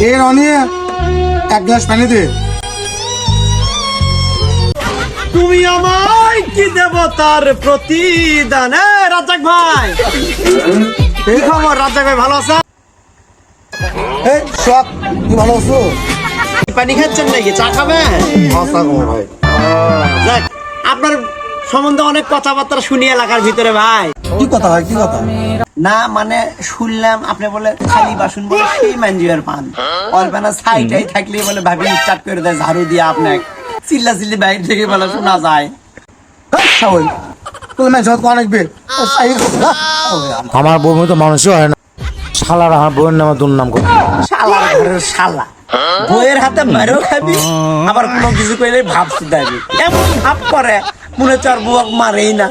এ রনি এক গ্লাস পানি দে। তুমি আমায় কি দেব তার প্রতিদান? রাজাক ভাই, এই খবর? রাজাক ভাই ভালো আছেন? এই শখ, তুই ভালো আছো? পানি খাচ্ছেন নাকি? চা খাবেন? আচ্ছা ভাই। যাক, আপনার সম্বন্ধে অনেক কথাবার্তা শুনি এলাকার ভিতরে ভাই। কি কথা ভাই, কি কথা? না মানে শুনলাম আপনি বলে খালি বাসন বলে সেই মানজিয়ার পান, অল্পনা সাইটাই থাকলে বলে ভাবি স্টার্ট করে দেয় ঝাড়ু দিয়ে আপনাকে চিল্লা চিল্লি বাইরে থেকে বলে শোনা যায়। অনেক বের আমার বউ তো মানুষই হয় না, শালার আমার বউয়ের নামে দুর্নাম করে। শালার ঘরের শালা, বইয়ের হাতে মারও খাবি, আবার কোনো কিছু কইলে ভাব শুধাবি, এমন ভাব করে মনে হচ্ছে আর বউ মারেই না।